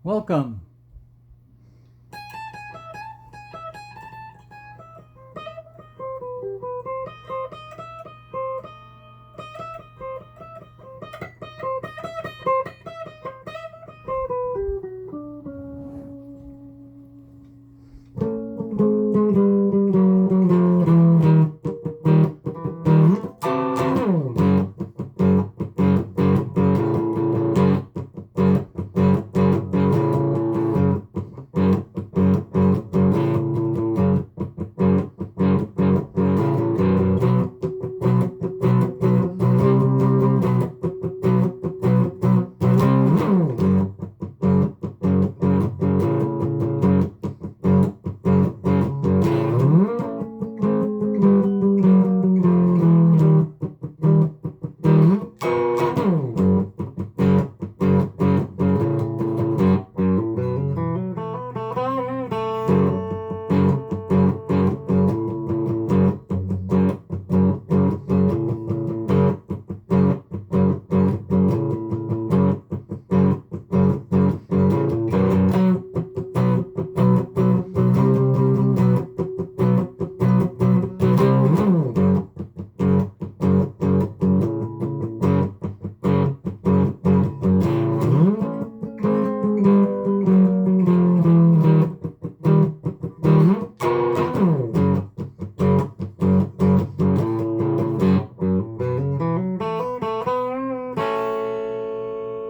Welcome.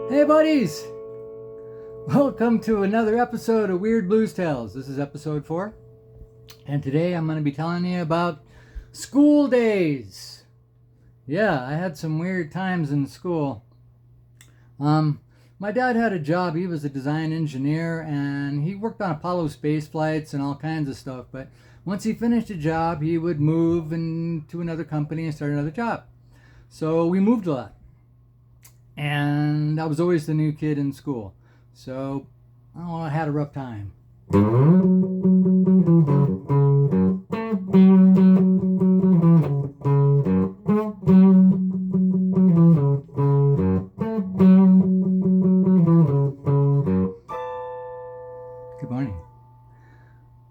Hey buddies! Welcome to another episode of Weird Blues Tales. This is episode 4. And today I'm going to be telling you about school days. Yeah, I had some weird times in school. My dad had a job. He was a design engineer and he worked on Apollo space flights and all kinds of stuff. But once he finished a job, he would move into another company and start another job. So we moved a lot. And I was always the new kid in school. So, I had a rough time. Good morning.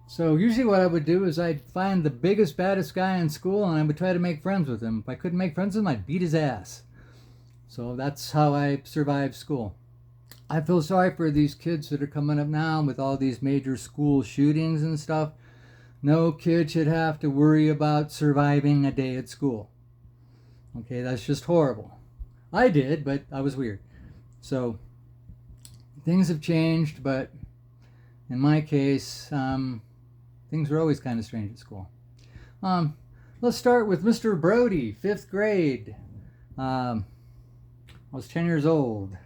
So usually what I would do is I'd find the biggest, baddest guy in school and I would try to make friends with him. If I couldn't make friends with him, I'd beat his ass. So that's how I survived school. I feel sorry for these kids that are coming up now with all these major school shootings and stuff. No kid should have to worry about surviving a day at school. Okay, that's just horrible. I did, but I was weird. So things have changed, but in my case, things were always kind of strange at school. Let's start with Mr. Brody, 5th grade. I was 10 years old.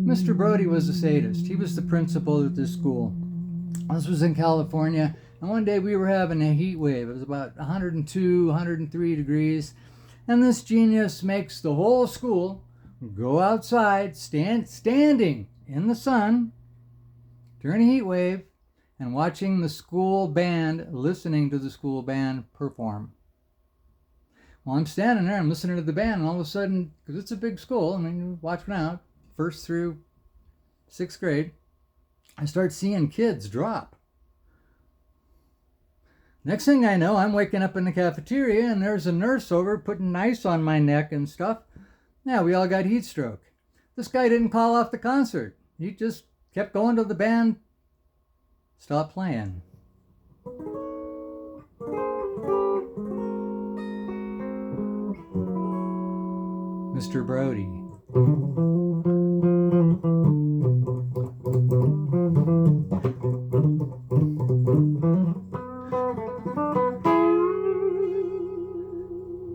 Mr. Brody was a sadist. He was the principal at this school. This was in California, and one day we were having a heat wave. It was about 102, 103 degrees. And this genius makes the whole school go outside, standing in the sun during a heat wave and watching the school band, listening to the school band perform. Well, I'm standing there, I'm listening to the band, and all of a sudden, because it's a big school, I mean, watch me out, 1st through 6th grade, I start seeing kids drop. Next thing I know, I'm waking up in the cafeteria and there's a nurse over putting ice on my neck and stuff. Yeah, we all got heat stroke. This guy didn't call off the concert. He just kept going till the band stopped playing. Mr. Brody.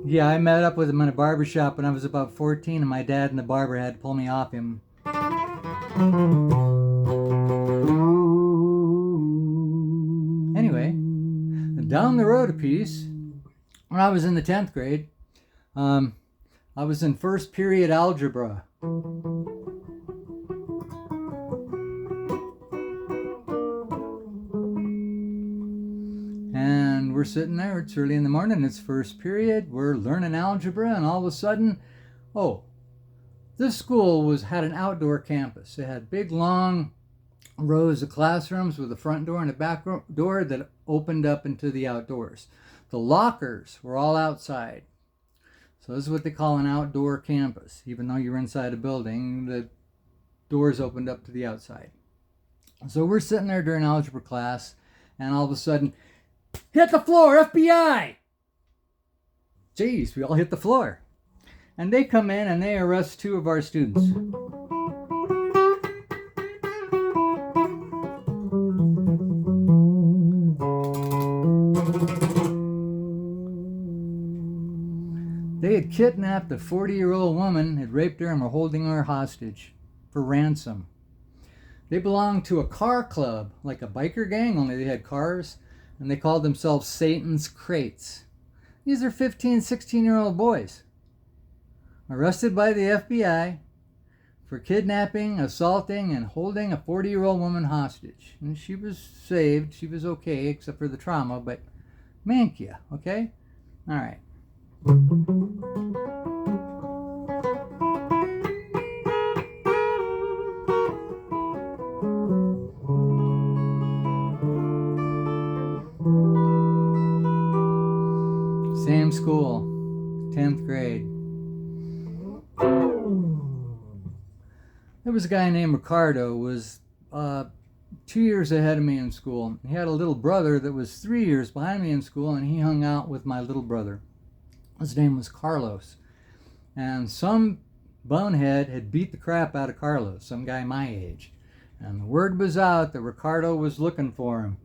Yeah, I met up with him in a barber shop when I was about 14, and my dad and the barber had to pull me off him. Anyway, down the road a piece, when I was in the 10th grade, I was in first period algebra. we're sitting there, it's early in the morning, it's first period, we're learning algebra, and all of a sudden, oh, this school had an outdoor campus. It had big, long rows of classrooms with a front door and a back door that opened up into the outdoors. The lockers were all outside. So this is what they call an outdoor campus. Even though you're inside a building, the doors opened up to the outside. So we're sitting there during algebra class, and all of a sudden, hit the floor, FBI! Jeez, we all hit the floor. And they come in and they arrest 2 of our students. They had kidnapped a 40-year-old woman, had raped her, and were holding her hostage for ransom. They belonged to a car club, like a biker gang, only they had cars, and they called themselves Satan's Crates. These are 15, 16-year-old boys, arrested by the FBI for kidnapping, assaulting, and holding a 40-year-old woman hostage. And she was saved. She was okay, except for the trauma, but mankia, okay? All right. Same school, 10th grade. There was a guy named Ricardo, was 2 years ahead of me in school. He had a little brother that was 3 years behind me in school, and he hung out with my little brother. His name was Carlos. And some bonehead had beat the crap out of Carlos, some guy my age. And the word was out that Ricardo was looking for him.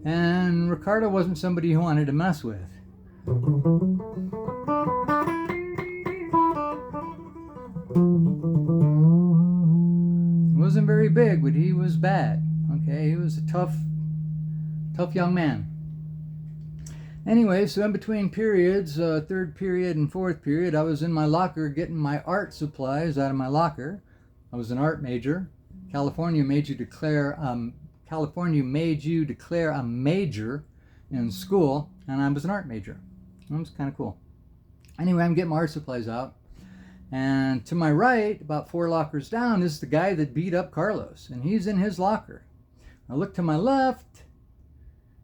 And Ricardo wasn't somebody who wanted to mess with. He wasn't very big, but he was bad. Okay, he was a tough young man. Anyway, so in between periods, third period and fourth period, I was in my locker getting my art supplies out of my locker. I was an art major. California made you declare a major in school, and I was an art major. It was kind of cool. Anyway, I'm getting my art supplies out, and to my right, about 4 lockers down, is the guy that beat up Carlos, and he's in his locker. I look to my left.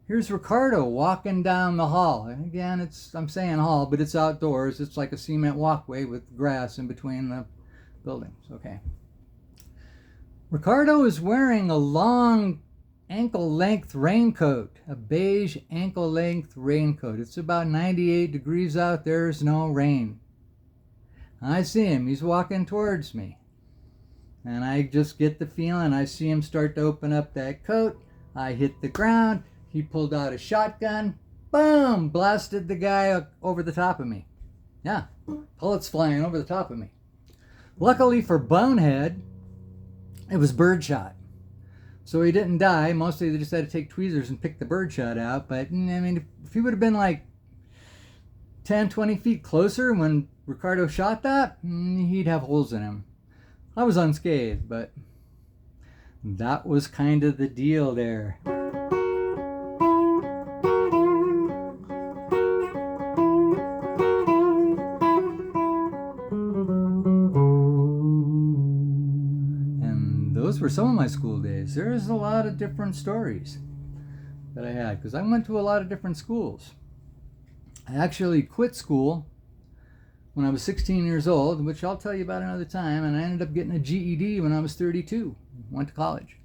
Here's Ricardo walking down the hall. And again, I'm saying hall, but it's outdoors. It's like a cement walkway with grass in between the buildings. Okay. Ricardo is wearing a long ankle-length raincoat, a beige ankle-length raincoat. It's about 98 degrees out. There's no rain. I see him. He's walking towards me. And I just get the feeling. I see him start to open up that coat. I hit the ground. He pulled out a shotgun. Boom! Blasted the guy over the top of me. Yeah, bullets flying over the top of me. Luckily for Bonehead, it was birdshot. So he didn't die. Mostly they just had to take tweezers and pick the birdshot out. But, I mean, if he would have been like 10, 20 feet closer when Ricardo shot that, he'd have holes in him. I was unscathed, but that was kind of the deal there. And those were some of my school days. There's a lot of different stories that I had because I went to a lot of different schools. I actually quit school when I was 16 years old, which I'll tell you about another time, and I ended up getting a GED when I was 32. Went to college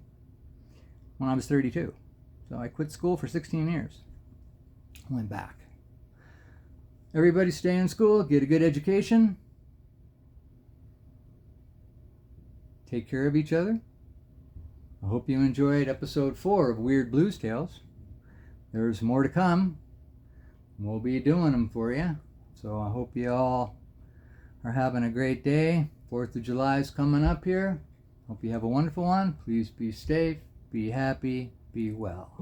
when I was 32. So I quit school for 16 years. Went back. Everybody stay in school, get a good education, take care of each other. I hope you enjoyed episode 4 of Weird Blues Tales. There's more to come. We'll be doing them for you. So I hope you all are having a great day. 4th of July is coming up here. Hope you have a wonderful one. Please be safe, be happy, be well.